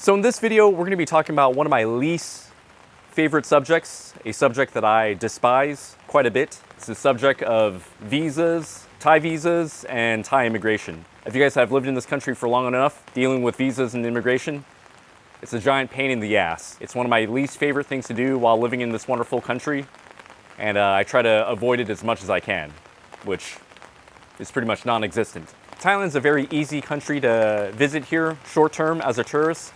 So in this video, we're going to be talking about one of my least favorite subjects, a subject that I despise quite a bit. It's the subject of visas, Thai visas, and Thai immigration. If you guys have lived in this country for long enough, dealing with visas and immigration, it's a giant pain in the ass. It's one of my least favorite things to do while living in this wonderful country, and I try to avoid it as much as I can, which is pretty much non-existent. Thailand's a very easy country to visit here short-term as a tourist,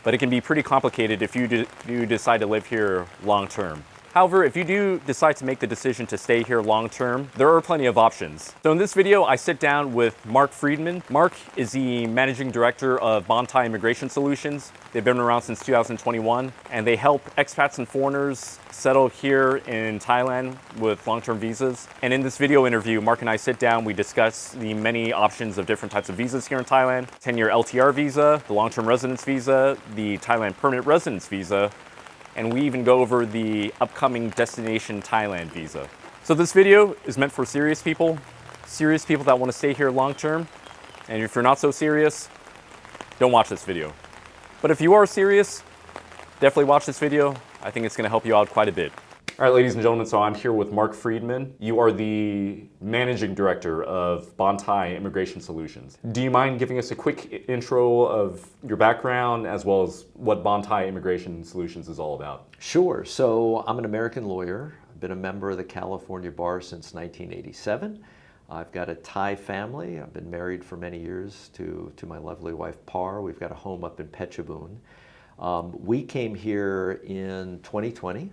but it can be pretty complicated if you do decide to live here long-term. However, if you do decide to make the decision to stay here long-term, there are plenty of options. So in this video, I sit down with Mark Friedman. Mark is the managing director of Baan Thai Immigration Solutions. They've been around since 2021, and they help expats and foreigners settle here in Thailand with long-term visas. And in this video interview, Mark and I sit down, we discuss the many options of different types of visas here in Thailand, 10-year LTR visa, the long-term residence visa, the Thailand permanent residence visa, and we even go over the upcoming Destination Thailand Visa. So this video is meant for serious people that want to stay here long-term. And if you're not so serious, don't watch this video. But if you are serious, definitely watch this video. I think it's going to help you out quite a bit. All right, ladies and gentlemen, so I'm here with Mark Friedman. You are the managing director of Baan Thai Immigration Solutions. Do you mind giving us a quick intro of your background as well as what Baan Thai Immigration Solutions is all about? Sure. So I'm an American lawyer. I've been a member of the California Bar since 1987. I've got a Thai family. I've been married for many years to my lovely wife, Par. We've got a home up in Phetchabun. We came here in 2020.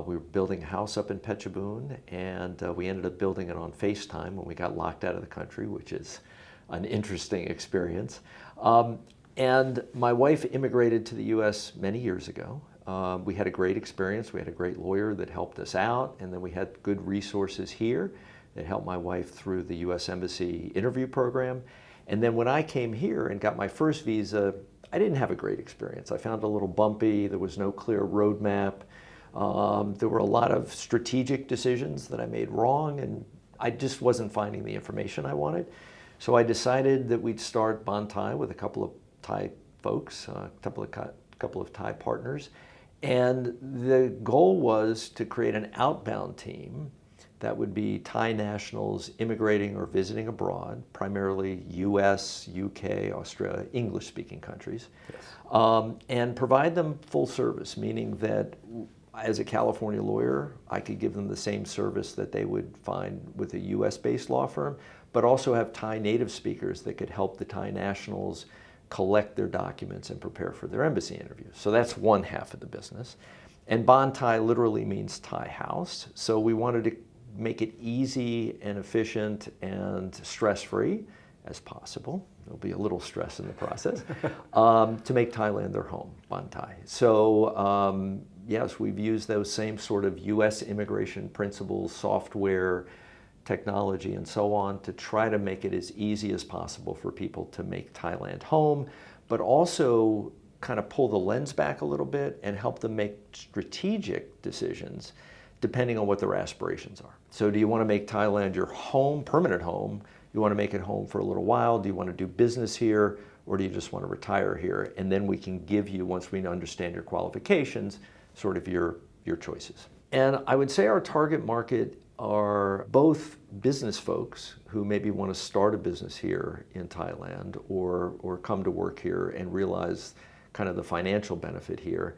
We were building a house up in Phetchabun, and we ended up building it on FaceTime when we got locked out of the country, which is an interesting experience. And my wife immigrated to the U.S. many years ago. We had a great experience. We had a great lawyer that helped us out, and then we had good resources here that helped my wife through the U.S. Embassy interview program. And then when I came here and got my first visa, I didn't have a great experience. I found it a little bumpy. There was no clear roadmap. There were a lot of strategic decisions that I made wrong, and I just wasn't finding the information I wanted. So I decided that we'd start Baan Thai with a couple of Thai folks, a couple of Thai partners. And the goal was to create an outbound team that would be Thai nationals immigrating or visiting abroad, primarily US, UK, Australia, English-speaking countries, yes. And provide them full service, meaning that as a California lawyer, I could give them the same service that they would find with a US-based law firm, but also have Thai native speakers that could help the Thai nationals collect their documents and prepare for their embassy interviews. So that's one half of the business. And Baan Thai literally means Thai house. So we wanted to make it easy and efficient and stress-free as possible. There'll be a little stress in the process, to make Thailand their home, Baan Thai. So yes, we've used those same sort of US immigration principles, software, technology, and so on to try to make it as easy as possible for people to make Thailand home, but also kind of pull the lens back a little bit and help them make strategic decisions depending on what their aspirations are. So do you want to make Thailand your home, permanent home? You want to make it home for a little while? Do you want to do business here? Or do you just want to retire here? And then we can give you, once we understand your qualifications, sort of your choices. And I would say our target market are both business folks who maybe want to start a business here in Thailand or come to work here and realize kind of the financial benefit here,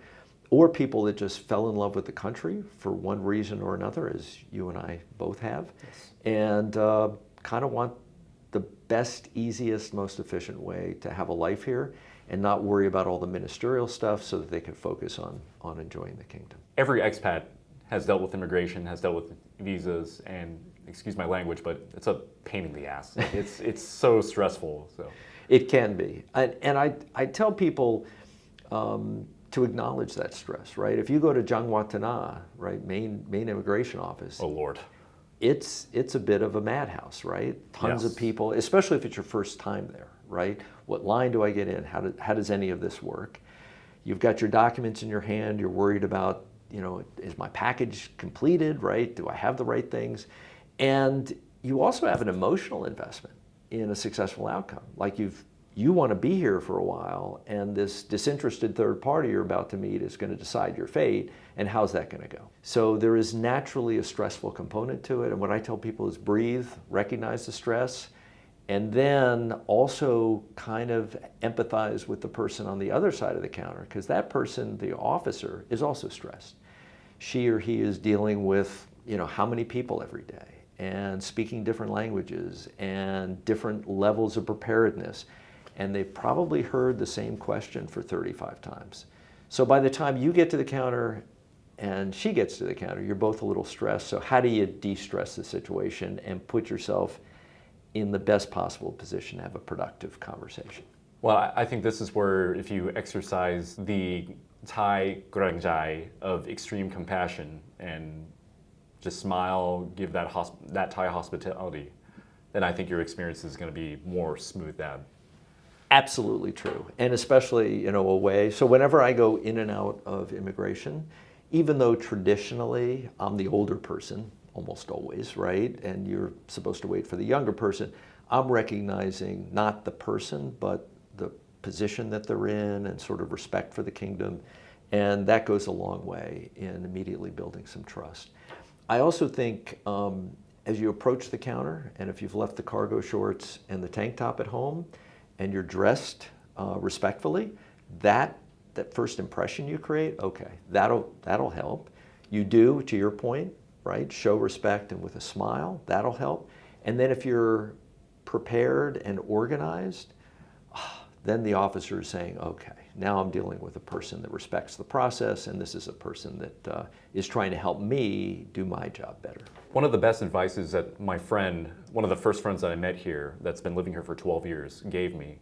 or people that just fell in love with the country for one reason or another, as you and I both have, yes. And kind of want the best, easiest, most efficient way to have a life here and not worry about all the ministerial stuff so that they can focus on enjoying the kingdom. Every expat has dealt with immigration, has dealt with visas, and excuse my language, but it's a pain in the ass. It's so stressful. So it can be. And I tell people to acknowledge that stress, right? If you go to Jangwatana, right, main immigration office. Oh, Lord. It's a bit of a madhouse, right? Tons yes. of people, especially if it's your first time there, right? What line do I get in? How does any of this work? You've got your documents in your hand. You're worried about, is my package completed, right? Do I have the right things? And you also have an emotional investment in a successful outcome. Like you've you want to be here for a while, and this disinterested third party you're about to meet is going to decide your fate, and how's that going to go? So there is naturally a stressful component to it, and what I tell people is breathe, recognize the stress, and then also kind of empathize with the person on the other side of the counter, because that person, the officer, is also stressed. She or he is dealing with, how many people every day, and speaking different languages and different levels of preparedness. And they've probably heard the same question for 35 times. So by the time you get to the counter and she gets to the counter, you're both a little stressed. So how do you de-stress the situation and put yourself in the best possible position to have a productive conversation? Well, I think this is where if you exercise the Thai grang of extreme compassion and just smile, give that Thai hospitality, then I think your experience is going to be more smoothed out. Absolutely true, and especially away. So whenever I go in and out of immigration, even though traditionally I'm the older person, almost always, right? And you're supposed to wait for the younger person, I'm recognizing not the person, but the position that they're in and sort of respect for the kingdom. And that goes a long way in immediately building some trust. I also think as you approach the counter, and if you've left the cargo shorts and the tank top at home, and you're dressed respectfully, that first impression you create, okay, that'll help. You do, to your point, right, show respect and with a smile, that'll help. And then if you're prepared and organized, then the officer is saying, okay, now I'm dealing with a person that respects the process, and this is a person that is trying to help me do my job better. One of the best advices that my friend, one of the first friends that I met here, that's been living here for 12 years, gave me,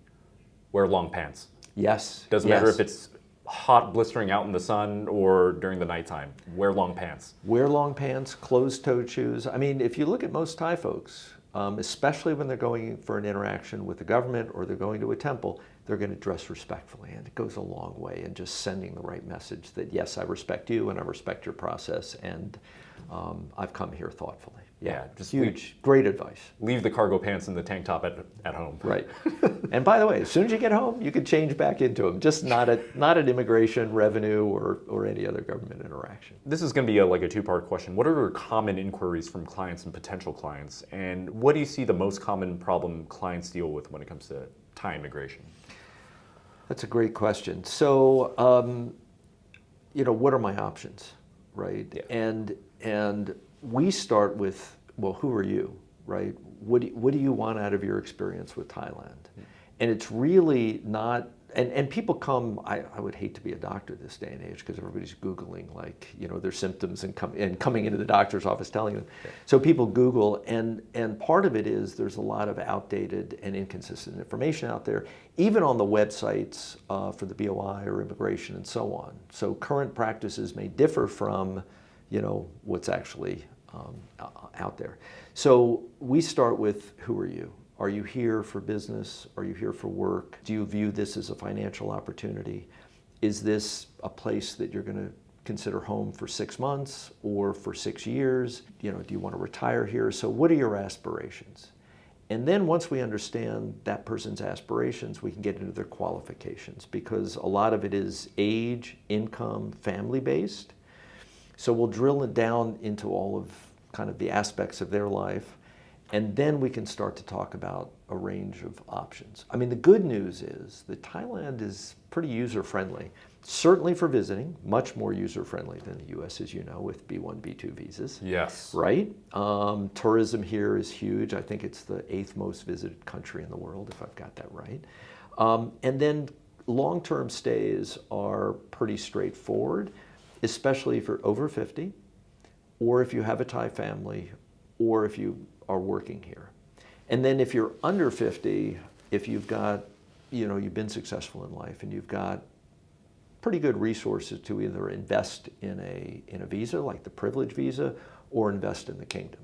wear long pants. Yes. Doesn't matter if it's hot, blistering out in the sun or during the nighttime, wear long pants. Wear long pants, closed-toed shoes. I mean, if you look at most Thai folks, especially when they're going for an interaction with the government or they're going to a temple, they're going to dress respectfully, and it goes a long way in just sending the right message that, yes, I respect you and I respect your process, and I've come here thoughtfully. Yeah, just huge, great advice. Leave the cargo pants and the tank top at home. Right. And by the way, as soon as you get home, you can change back into them, just not at immigration, revenue, or any other government interaction. This is going to be like a two-part question. What are your common inquiries from clients and potential clients, and what do you see the most common problem clients deal with when it comes to Thai immigration? That's a great question. So, what are my options, right? Yeah. And we start with, well, who are you, right? What do you want out of your experience with Thailand? And it's really not, and people come, I would hate to be a doctor this day and age because everybody's Googling their symptoms and coming into the doctor's office telling them. Yeah. So people Google, and part of it is there's a lot of outdated and inconsistent information out there, even on the websites for the BOI or immigration and so on. So current practices may differ from what's actually out there. So we start with, who are you? Are you here for business? Are you here for work? Do you view this as a financial opportunity? Is this a place that you're going to consider home for 6 months or for 6 years? Do you want to retire here? So what are your aspirations? And then once we understand that person's aspirations, we can get into their qualifications, because a lot of it is age, income, family-based. So we'll drill it down into all of kind of the aspects of their life, and then we can start to talk about a range of options. I mean, the good news is that Thailand is pretty user-friendly, certainly for visiting, much more user-friendly than the US, as you know, with B1, B2 visas. Yes. Right? Tourism here is huge. I think it's the 8th most visited country in the world, if I've got that right. And then long-term stays are pretty straightforward, especially if you're over 50, or if you have a Thai family, or if you are working here. And then if you're under 50, if you've got, you've been successful in life and you've got pretty good resources to either invest in a visa, like the privilege visa, or invest in the kingdom.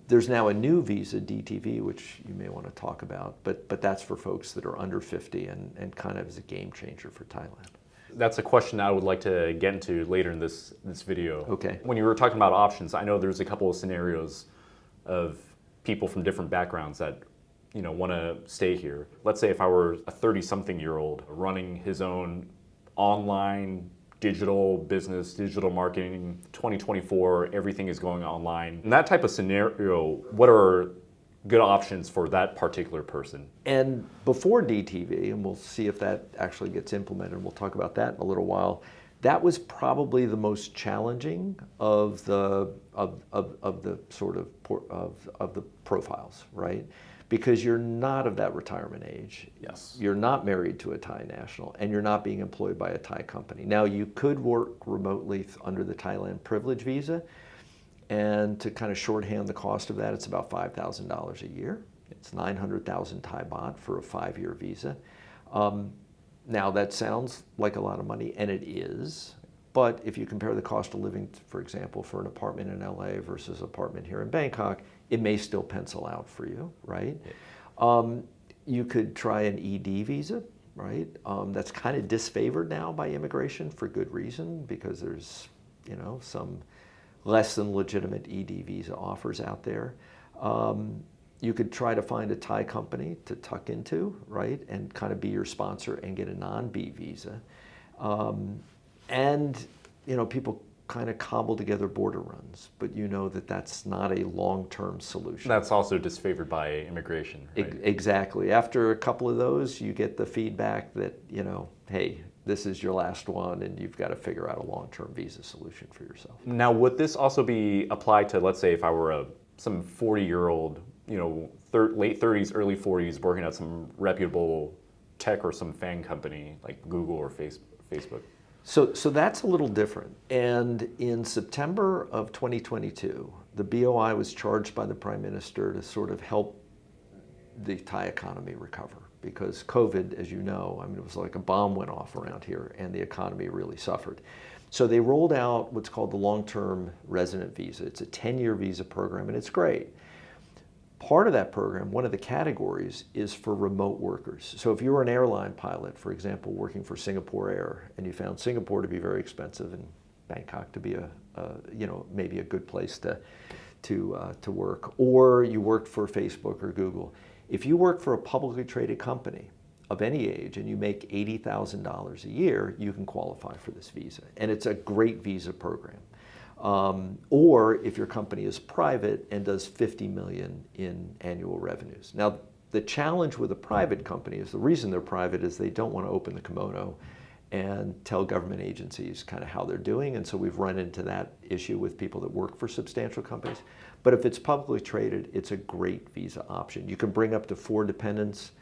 There's now a new visa, DTV, which you may want to talk about, but that's for folks that are under 50 and kind of is a game changer for Thailand. That's a question I would like to get into later in this video. Okay. When you were talking about options, I know there's a couple of scenarios of people from different backgrounds that want to stay here. Let's say if I were a 30-something-year-old running his own online digital business, digital marketing, 2024, everything is going online. In that type of scenario, what are good options for that particular person? And before DTV, and we'll see if that actually gets implemented, we'll talk about that in a little while, that was probably the most challenging of the profiles, right? Because you're not of that retirement age. Yes. You're not married to a Thai national, and you're not being employed by a Thai company. Now, you could work remotely under the Thailand Privilege Visa, and to kind of shorthand the cost of that, it's about $5,000 a year. It's 900,000 Thai baht for a 5-year visa. Now, that sounds like a lot of money, and it is. But if you compare the cost of living, for example, for an apartment in LA versus an apartment here in Bangkok, it may still pencil out for you, right? Yeah. You could try an ED visa, right? That's kind of disfavored now by immigration for good reason, because there's, some less than legitimate ED visa offers out there. You could try to find a Thai company to tuck into, right, and kind of be your sponsor and get a non-B visa. People kind of cobble together border runs, but that's not a long-term solution. That's also disfavored by immigration, right? Exactly. After a couple of those, you get the feedback that, hey, this is your last one, and you've got to figure out a long-term visa solution for yourself. Now, would this also be applied to, let's say, if I were some 40-year-old, late 30s, early 40s, working at some reputable tech or some FANG company like Google or Facebook? So that's a little different. And in September of 2022, the BOI was charged by the Prime Minister to sort of help the Thai economy recover. Because COVID, as you know, it was like a bomb went off around here, and the economy really suffered. So they rolled out what's called the long-term resident visa. It's a 10-year visa program, and it's great. Part of that program, one of the categories, is for remote workers. So if you were an airline pilot, for example, working for Singapore Air, and you found Singapore to be very expensive and Bangkok to be maybe a good place to work, or you worked for Facebook or Google. If you work for a publicly traded company of any age and you make $80,000 a year, you can qualify for this visa. And it's a great visa program. Or if your company is private and does 50 million in annual revenues. Now, the challenge with a private company is the reason they're private is they don't want to open the kimono and tell government agencies kind of how they're doing. And so we've run into that issue with people that work for substantial companies. But if it's publicly traded, it's a great visa option. You can bring up to 4 dependents.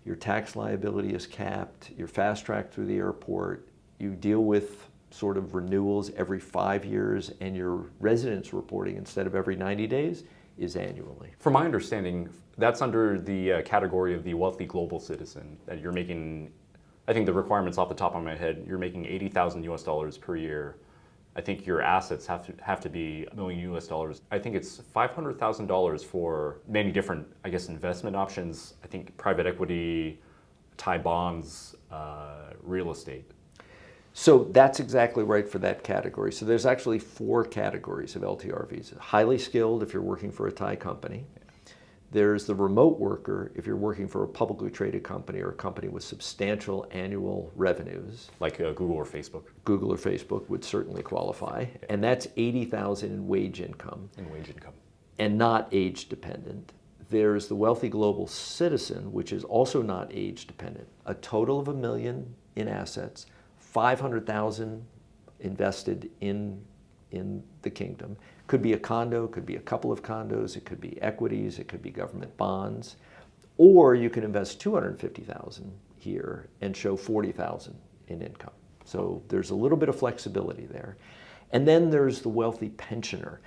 Your tax liability is capped. You're fast-tracked through the airport. You deal with sort of renewals every 5 years, and your residence reporting, instead of every 90 days, is annually. From my understanding, that's under the category of the wealthy global citizen, that you're making, I think the requirements off the top of my head, you're making $80,000 per year. I think your assets have to be $1 million. I think it's $500,000 for many different, investment options. I think private equity, Thai bonds, real estate. So that's exactly right for that category. So there's actually 4 categories of LTR visas. Highly skilled if you're working for a Thai company. There's the remote worker if you're working for a publicly traded company or a company with substantial annual revenues. Like Google or Facebook. Google or Facebook would certainly qualify. Yeah. And that's $80,000 in wage income. And not age dependent. There's the wealthy global citizen, which is also not age dependent. A total of $1 million in assets. 500,000 invested in the kingdom. Could be a condo, could be a couple of condos, it could be equities, it could be government bonds, or you can invest 250,000 here and show 40,000 in income. So there's a little bit of flexibility there. And then there's the wealthy pensioner.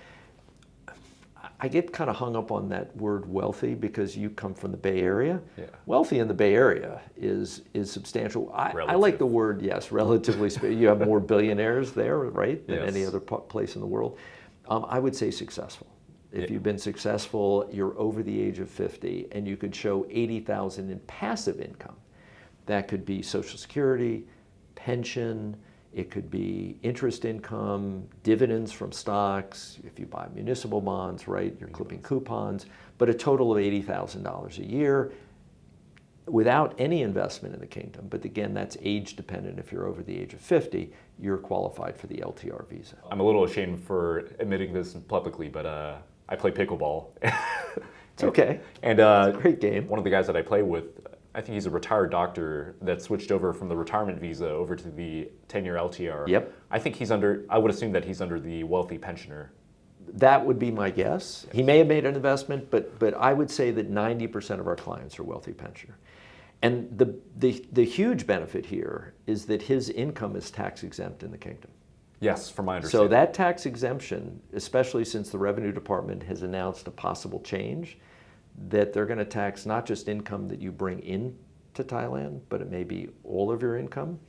I get kind of hung up on that word wealthy because you come from the Bay Area. Yeah. Wealthy in the Bay Area is substantial. I like the word, yes, relatively. You have more billionaires there, right, than any other place in the world. I would say successful. If you've been successful, you're over the age of 50, and you could show 80,000 in passive income. That could be Social Security, pension. It could be interest income, dividends from stocks. If you buy municipal bonds, right, you're clipping coupons. but a total of $80,000 a year without any investment in the kingdom. But again, that's age dependent. If you're over the age of 50, you're qualified for the LTR visa. I'm a little ashamed for admitting this publicly, but I play pickleball. It's okay. And it's a great game. One of the guys that I play with, I think he's a retired doctor that switched over from the retirement visa over to the 10-year LTR. Yep. I think I would assume that he's under the wealthy pensioner. That would be my guess. He may have made an investment, but I would say that 90% of our clients are wealthy pensioner. And the huge benefit here is that his income is tax exempt in the kingdom. Yes, from my understanding. So that tax exemption, especially since the Revenue Department has announced a possible change, that they're going to tax not just income that you bring into Thailand, but it may be all of your income.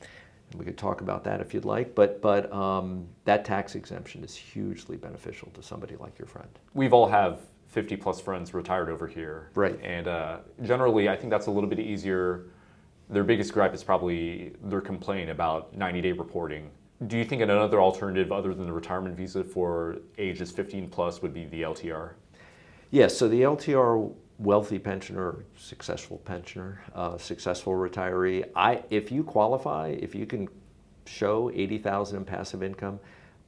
And we could talk about that if you'd like, but that tax exemption is hugely beneficial to somebody like your friend. We've all have 50 plus friends retired over here. Right. And generally, I think that's a little bit easier. Their biggest gripe is probably their complaint about 90-day reporting. Do you think another alternative other than the retirement visa for ages 15 plus would be the LTR? Yes, so the LTR wealthy pensioner, successful pensioner, successful retiree, if you qualify, if you can show 80,000 in passive income,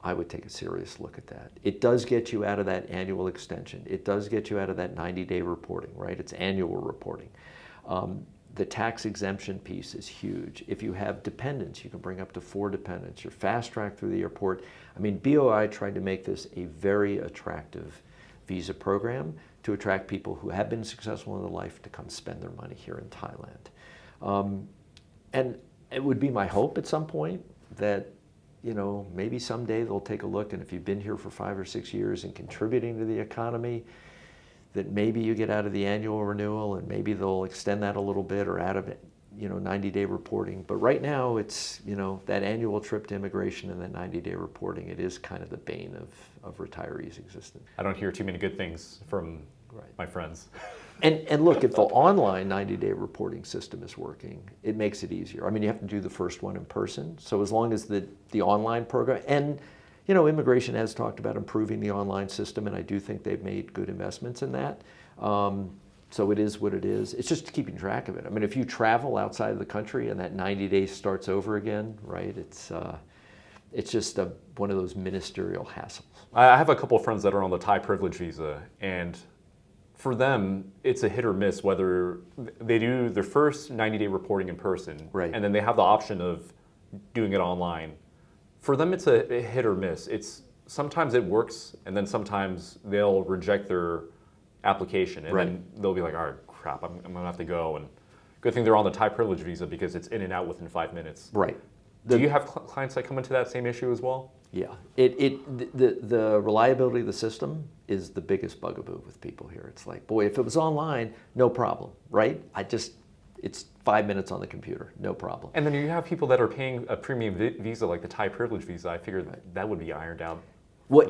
I would take a serious look at that. It does get you out of that annual extension. It does get you out of that 90-day reporting, right? It's annual reporting. The tax exemption piece is huge. If you have dependents, you can bring up to 4 dependents. You're fast-tracked through the airport. I mean, BOI tried to make this a very attractive visa program to attract people who have been successful in their life to come spend their money here in Thailand. And it would be my hope at some point that, you know, maybe someday they'll take a look, and if you've been here for 5 or 6 years and contributing to the economy, that maybe you get out of the annual renewal and maybe they'll extend that a little bit or out of it, 90-day reporting. But right now it's, that annual trip to immigration and that 90-day reporting, it is kind of the bane of retirees' existence. I don't hear too many good things from my friends. And look, if the online 90-day reporting system is working, it makes it easier. I mean, you have to do the first one in person. So as long as the online program, and immigration has talked about improving the online system, and I do think they've made good investments in that. So it is what it is. It's just keeping track of it. I mean, if you travel outside of the country and that 90 days starts over again, right? It's just one of those ministerial hassles. I have a couple of friends that are on the Thai privilege visa, and for them, it's a hit or miss whether they do their first 90-day reporting in person, right, and then they have the option of doing it online. For them, it's a hit or miss. Sometimes it works, and then sometimes they'll reject their application, and then they'll be like, all right, crap, I'm going to have to go. And good thing they're on the Thai privilege visa because it's in and out within 5 minutes. Right. Do you have clients that come into that same issue as well? Yeah. The reliability of the system is the biggest bugaboo with people here. It's like, boy, if it was online, no problem, right? It's 5 minutes on the computer, no problem. And then you have people that are paying a premium visa like the Thai privilege visa. I figured that would be ironed out. Well,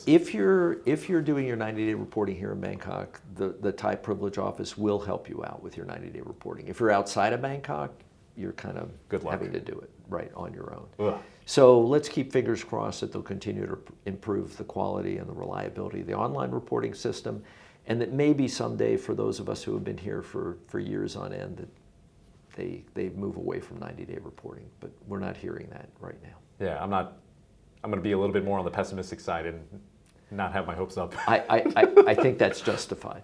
if you're doing your 90-day reporting here in Bangkok, the Thai privilege office will help you out with your 90-day reporting. If you're outside of Bangkok, you're kind of having to do it right on your own. Ugh. So let's keep fingers crossed that they'll continue to improve the quality and the reliability of the online reporting system, and that maybe someday for those of us who have been here for years on end, that they move away from 90-day reporting. But we're not hearing that right now. Yeah, I'm going to be a little bit more on the pessimistic side and not have my hopes up. I think that's justified.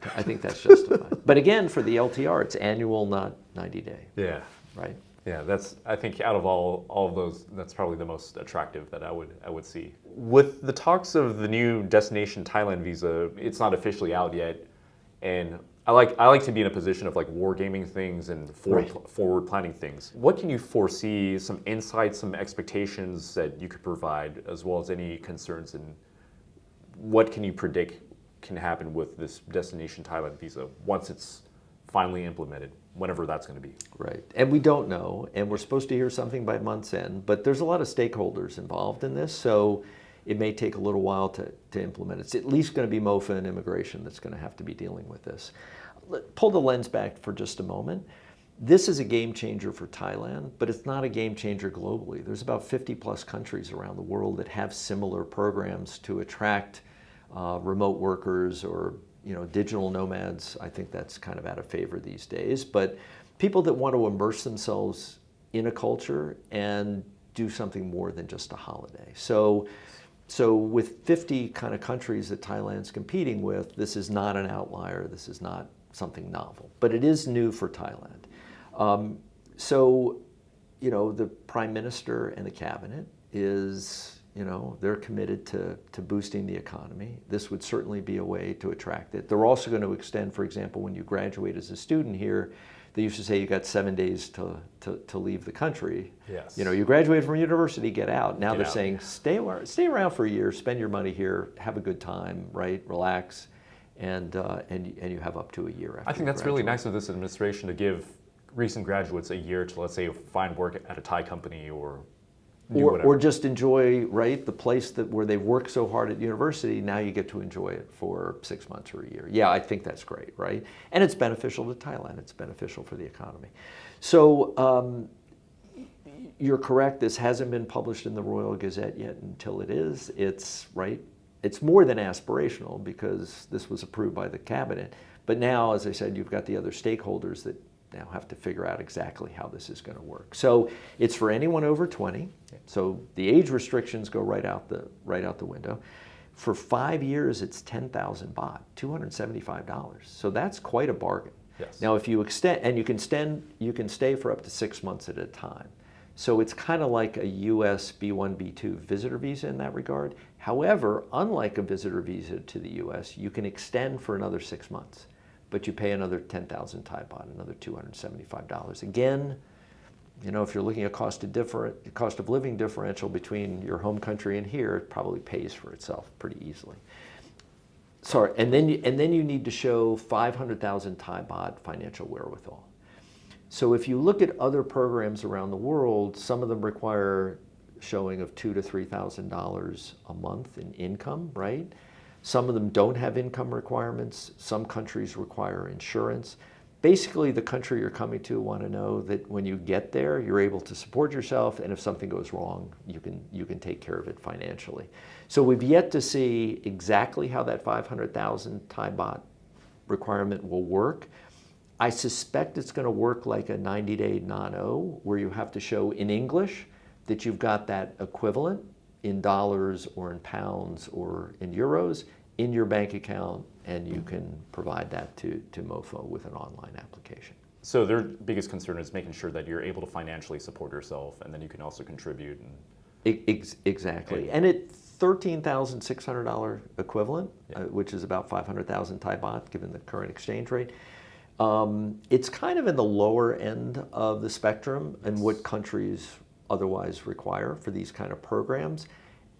But again, for the LTR, it's annual, not 90-day. Yeah. Right. Yeah, I think out of all of those, that's probably the most attractive that I would see. With the talks of the new Destination Thailand Visa, it's not officially out yet, and I like to be in a position of like wargaming things and forward planning things. What can you foresee, some insights, some expectations that you could provide, as well as any concerns, and what can you predict can happen with this Destination Thailand Visa once it's finally implemented, whenever that's going to be? Right, and we don't know, and we're supposed to hear something by month's end, but there's a lot of stakeholders involved in this, so it may take a little while to implement. It's at least going to be MOFA and immigration that's going to have to be dealing with this. Pull the lens back for just a moment. This is a game changer for Thailand, but it's not a game changer globally. There's about 50 plus countries around the world that have similar programs to attract remote workers or digital nomads, I think that's kind of out of favor these days. But people that want to immerse themselves in a culture and do something more than just a holiday. So with 50 kind of countries that Thailand's competing with, this is not an outlier. This is not something novel, but it is new for Thailand. The Prime Minister and the cabinet is, they're committed to boosting the economy. This would certainly be a way to attract it. They're also going to extend, for example, when you graduate as a student here, they used to say you got 7 days to leave the country. Yes. You graduated from university, get out. Now they're out. saying stay around for a year, spend your money here, have a good time, right? Relax, and you have up to a year after. I think that's really nice of this administration to give recent graduates a year to, let's say, find work at a Thai company or just enjoy, right, the place where they worked so hard at university. Now you get to enjoy it for 6 months or a year. Yeah, I think that's great, right? And it's beneficial to Thailand. It's beneficial for the economy. So you're correct. This hasn't been published in the Royal Gazette yet until it is. It's right. It's more than aspirational because this was approved by the cabinet. But now, as I said, you've got the other stakeholders that now have to figure out exactly how this is going to work. So it's for anyone over 20. So the age restrictions go right out the window. For 5 years, it's 10,000 baht, $275. So that's quite a bargain. Yes. Now, if you extend, and you can stay for up to 6 months at a time. So it's kind of like a U.S. B1, B2 visitor visa in that regard. However, unlike a visitor visa to the U.S., you can extend for another 6 months. But you pay another 10,000 Thai baht, another $275. Again, if you're looking at cost of living differential between your home country and here, it probably pays for itself pretty easily. Sorry, and then you need to show 500,000 Thai baht financial wherewithal. So if you look at other programs around the world, some of them require showing of $2,000 to $3,000 a month in income, right? Some of them don't have income requirements. Some countries require insurance. Basically, the country you're coming to want to know that when you get there, you're able to support yourself, and if something goes wrong, you can take care of it financially. So we've yet to see exactly how that 500,000 Thai baht requirement will work. I suspect it's going to work like a 90-day non-O, where you have to show in English that you've got that equivalent in dollars or in pounds or in euros in your bank account, and you can provide that to MoFo with an online application. So their biggest concern is making sure that you're able to financially support yourself, and then you can also contribute. Exactly. And at $13,600 equivalent, which is about 500,000 Thai baht, given the current exchange rate, it's kind of in the lower end of the spectrum and what countries otherwise require for these kind of programs.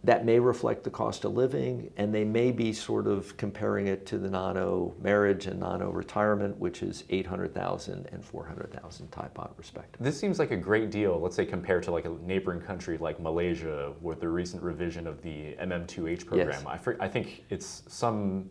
That may reflect the cost of living, and they may be sort of comparing it to the non-O marriage and non-O retirement, which is 800,000 and 400,000 Thai baht respectively. This seems like a great deal, let's say compared to like a neighboring country like Malaysia with the recent revision of the MM2H program. Yes. I think it's some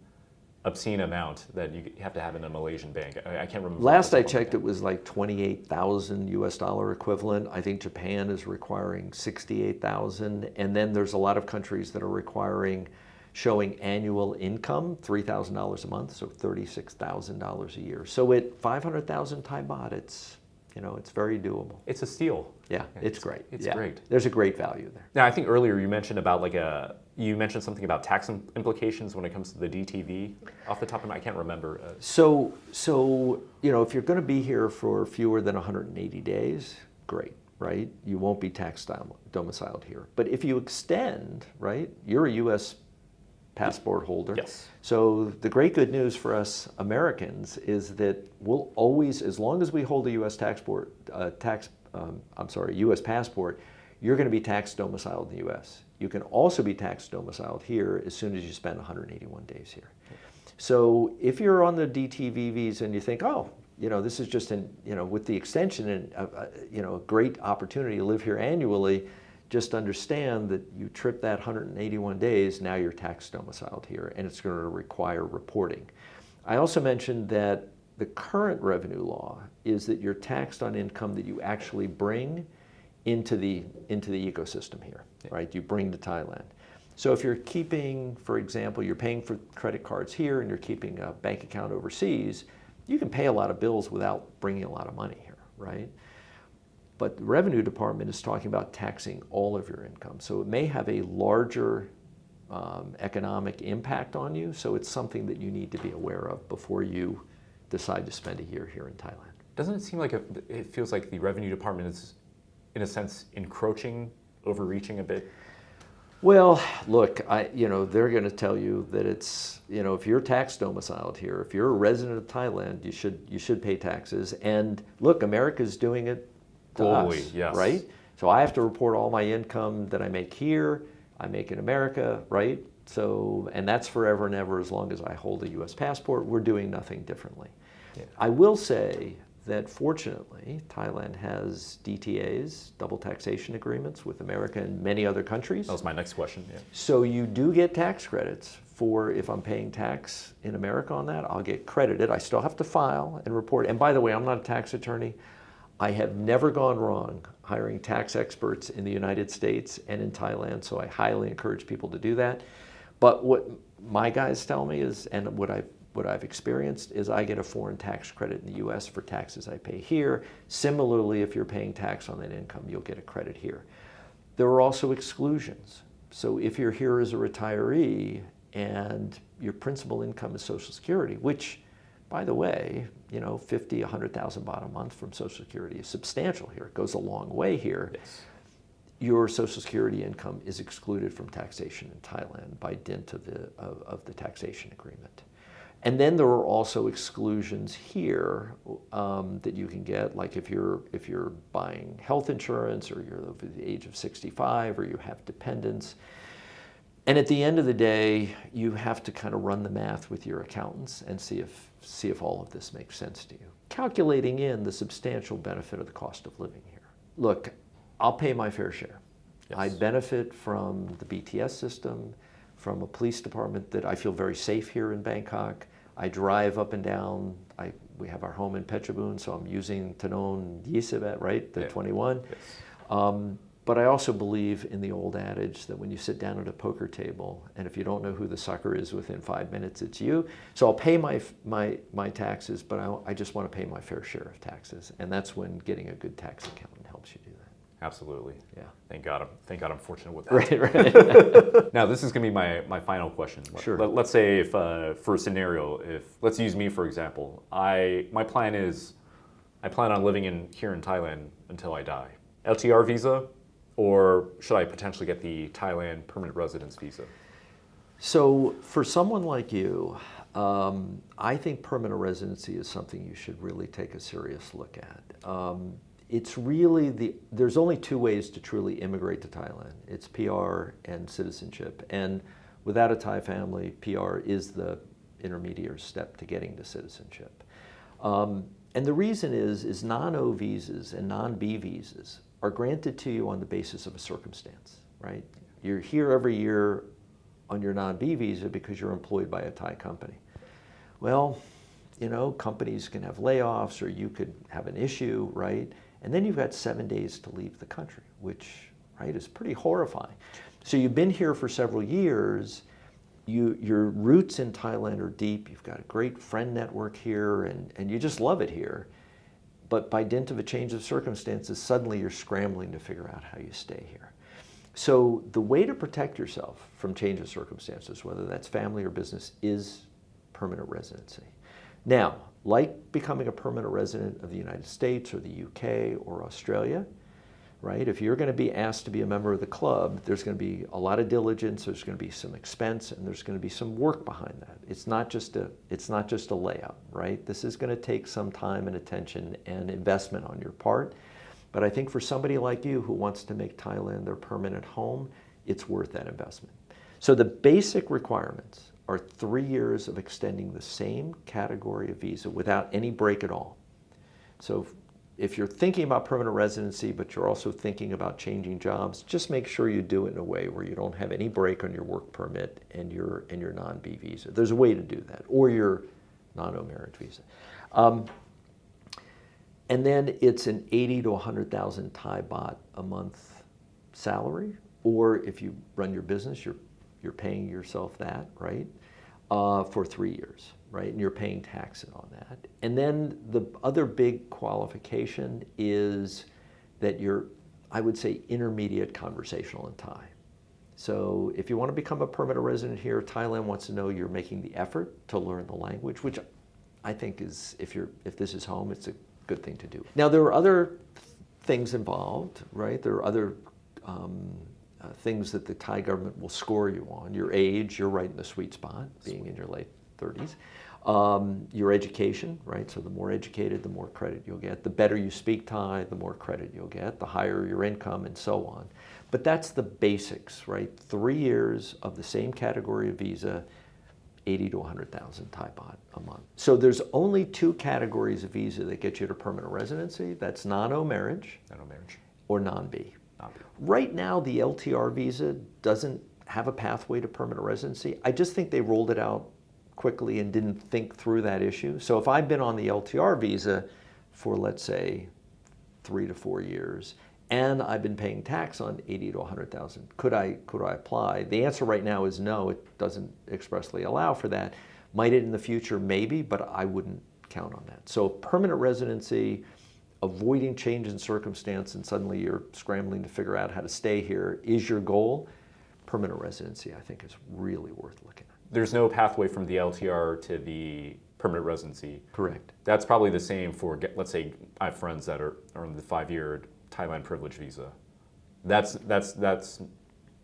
obscene amount that you have to have in a Malaysian bank. I can't remember. Last I checked, it was like 28,000 US dollar equivalent. I think Japan is requiring 68,000. And then there's a lot of countries that are showing annual income, $3,000 a month, so $36,000 a year. So at 500,000 Thai baht, it's very doable. It's a steal. Yeah, it's great. It's great. There's a great value there. Now, I think earlier you mentioned about you mentioned something about tax implications when it comes to the DTV. Off the top of my, I can't remember. So if you're going to be here for fewer than 180 days, great, right? You won't be tax domiciled here. But if you extend, right, you're a U.S. passport holder. Yes. So the great good news for us Americans is that we'll always, as long as we hold a U.S. U.S. passport, you're going to be tax domiciled in the U.S. You can also be tax domiciled here as soon as you spend 181 days here. So if you're on the DTV visa and you think, this is just with the extension and a great opportunity to live here annually, just understand that you trip that 181 days, now you're tax domiciled here, and it's going to require reporting. I also mentioned that the current revenue law is that you're taxed on income that you actually bring into the ecosystem here, right? You bring to Thailand. So if you're keeping, for example, you're paying for credit cards here and you're keeping a bank account overseas, you can pay a lot of bills without bringing a lot of money here, right? But the Revenue Department is talking about taxing all of your income. So it may have a larger economic impact on you. So it's something that you need to be aware of before you decide to spend a year here in Thailand. Doesn't it seem like it feels like the Revenue Department is, in a sense, encroaching, overreaching a bit? Well, look, they're going to tell you that it's, if you're tax domiciled here, if you're a resident of Thailand, you should pay taxes. And look, America's doing it to globally, us, yes. right? So I have to report all my income that I make here, I make in America, right? So, and that's forever and ever as long as I hold a U.S. passport. We're doing nothing differently. Yeah. I will say that fortunately, Thailand has DTAs, double taxation agreements with America and many other countries. That was my next question, yeah. So you do get tax credits for if I'm paying tax in America on that, I'll get credited. I still have to file and report. And by the way, I'm not a tax attorney. I have never gone wrong hiring tax experts in the United States and in Thailand, so I highly encourage people to do that. But what my guys tell me is, and what I've experienced is I get a foreign tax credit in the U.S. for taxes I pay here. Similarly, if you're paying tax on that income, you'll get a credit here. There are also exclusions. So if you're here as a retiree and your principal income is Social Security, which, by the way, 50, 100,000 baht a month from Social Security is substantial here. It goes a long way here. Yes. Your Social Security income is excluded from taxation in Thailand by dint of the taxation agreement. And then there are also exclusions here that you can get, like if you're buying health insurance or you're over the age of 65 or you have dependents. And at the end of the day, you have to kind of run the math with your accountants and see if all of this makes sense to you. Calculating in the substantial benefit of the cost of living here. Look, I'll pay my fair share. Yes. I benefit from the BTS system, from a police department that I feel very safe here in Bangkok. I drive up and down. We have our home in Phetchabun, so I'm using Tanon Yisibet, right, the 21. Yes. But I also believe in the old adage that when you sit down at a poker table, and if you don't know who the sucker is within 5 minutes, it's you. So I'll pay my taxes, but I just want to pay my fair share of taxes. And that's when getting a good tax accountant helps you do that. Absolutely. Yeah. Thank God I'm fortunate with that. Right. Now, this is going to be my final question. Sure. Let's say if, for a scenario, let's use me for example. My plan is, I plan on living here in Thailand until I die. LTR visa, or should I potentially get the Thailand permanent residence visa? So for someone like you, I think permanent residency is something you should really take a serious look at. It's really there's only two ways to truly immigrate to Thailand. It's PR and citizenship. And without a Thai family, PR is the intermediate step to getting to citizenship. And the reason is non-O visas and non-B visas are granted to you on the basis of a circumstance, right? You're here every year on your non-B visa because you're employed by a Thai company. Well, companies can have layoffs or you could have an issue, right? And then you've got 7 days to leave the country, which, right, is pretty horrifying. So you've been here for several years. Your roots in Thailand are deep. You've got a great friend network here, and you just love it here. But by dint of a change of circumstances, suddenly you're scrambling to figure out how you stay here. So the way to protect yourself from change of circumstances, whether that's family or business, is permanent residency. Now, like becoming a permanent resident of the United States or the UK or Australia, right? If you're going to be asked to be a member of the club, there's going to be a lot of diligence, there's going to be some expense, and there's going to be some work behind that. It's not just a layup, right? This is going to take some time and attention and investment on your part. But I think for somebody like you who wants to make Thailand their permanent home, it's worth that investment. So the basic requirements are 3 years of extending the same category of visa without any break at all. So if you're thinking about permanent residency, but you're also thinking about changing jobs, just make sure you do it in a way where you don't have any break on your work permit and your non-B visa. There's a way to do that, or your non-O marriage visa. And then it's an 80 to 100,000 Thai baht a month salary, or if you run your business, you're you're paying yourself that, right, for 3 years, right, and you're paying taxes on that. And then the other big qualification is that you're, I would say, intermediate conversational in Thai. So if you want to become a permanent resident here, Thailand wants to know you're making the effort to learn the language, which I think is, if this is home, it's a good thing to do. Now, there are other things involved, right? There are other things that the Thai government will score you on. Your age, you're right in the sweet spot, being in your late 30s. Your education, right? So the more educated, the more credit you'll get. The better you speak Thai, the more credit you'll get, the higher your income, and so on. But that's the basics, right? 3 years of the same category of visa, 80 to 100,000 Thai baht a month. So there's only 2 categories of visa that get you to permanent residency. That's non-O marriage, or non-B. Right now, the LTR visa doesn't have a pathway to permanent residency. I just think they rolled it out quickly and didn't think through that issue. So if I've been on the LTR visa for, let's say, 3 to 4 years, and I've been paying tax on 80 to 100,000, could I apply? The answer right now is no. It doesn't expressly allow for that. Might it in the future? Maybe, but I wouldn't count on that. So permanent residency, avoiding change in circumstance, and suddenly you're scrambling to figure out how to stay here is your goal. Permanent residency, I think, is really worth looking at. There's no pathway from the LTR to the permanent residency. Correct. That's probably the same for, let's say, I have friends that are on the 5-year Thailand privilege visa. That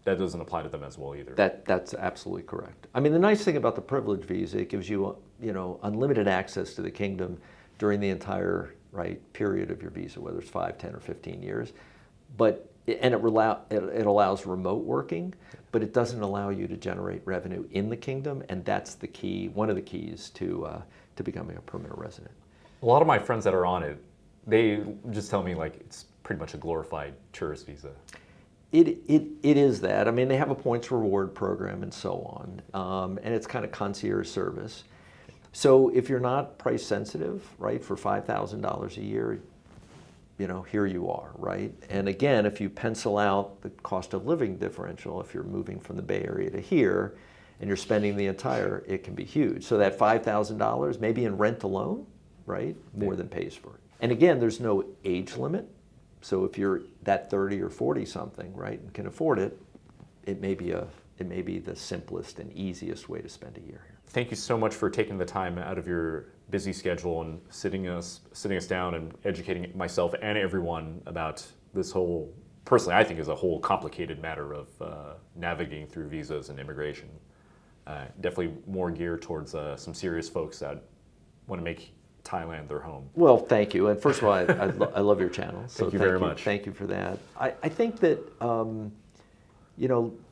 doesn't apply to them as well either. That's absolutely correct. I mean, the nice thing about the privilege visa, it gives you, unlimited access to the kingdom during the entire period of your visa, whether it's 5, 10, or 15 years. It allows remote working, but it doesn't allow you to generate revenue in the kingdom, and that's the key, one of the keys to becoming a permanent resident. A lot of my friends that are on it, they just tell me it's pretty much a glorified tourist visa. It is that. I mean, they have a points reward program and so on, and it's kind of concierge service. So if you're not price sensitive, right, for $5,000 a year, here you are, right? And again, if you pencil out the cost of living differential, if you're moving from the Bay Area to here, and you're spending the entire, it can be huge. So that $5,000, maybe in rent alone, right, more than pays for it. And again, there's no age limit. So if you're that 30 or 40 something, right, and can afford it, it may be the simplest and easiest way to spend a year here. Thank you so much for taking the time out of your busy schedule and sitting us down and educating myself and everyone about this whole, personally, I think is a whole complicated matter of navigating through visas and immigration. Definitely more geared towards some serious folks that want to make Thailand their home. Well, thank you. And first of all, I love your channel. So thank you very much. Thank you for that. I think that,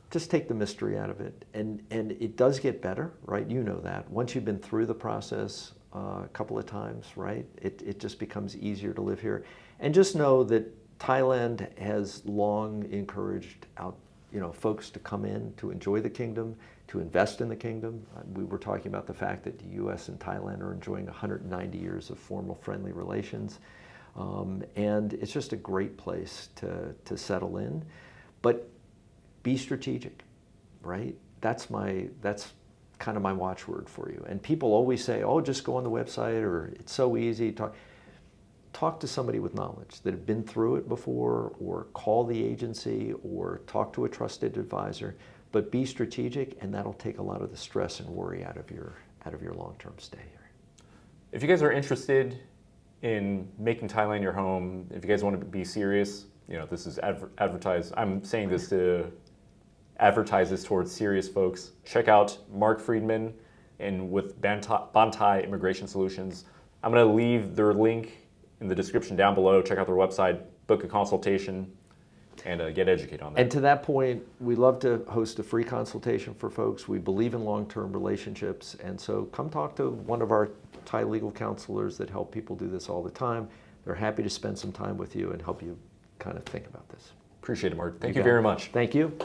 just take the mystery out of it. And it does get better, right? You know that. Once you've been through the process a couple of times, right, it just becomes easier to live here. And just know that Thailand has long encouraged folks to come in, to enjoy the kingdom, to invest in the kingdom. We were talking about the fact that the U.S. and Thailand are enjoying 190 years of formal friendly relations. And it's just a great place to settle in. But be strategic, right? That's kind of my watchword for you. And people always say, oh, just go on the website, or it's so easy. Talk to somebody with knowledge that have been through it before, or call the agency, or talk to a trusted advisor. But be strategic, and that'll take a lot of the stress and worry out of your long-term stay here. If you guys are interested in making Thailand your home, if you guys want to be serious, this is advertised. I'm saying this to advertise this towards serious folks. Check out Mark Friedman and with Baan Thai Immigration Solutions. I'm going to leave their link in the description down below. Check out their website, book a consultation, and get educated on that. And to that point, we love to host a free consultation for folks. We believe in long-term relationships, and so come talk to one of our Thai legal counselors that help people do this all the time. They're happy to spend some time with you and help you kind of think about this. Appreciate it, Mark. Thank you very much. Thank you.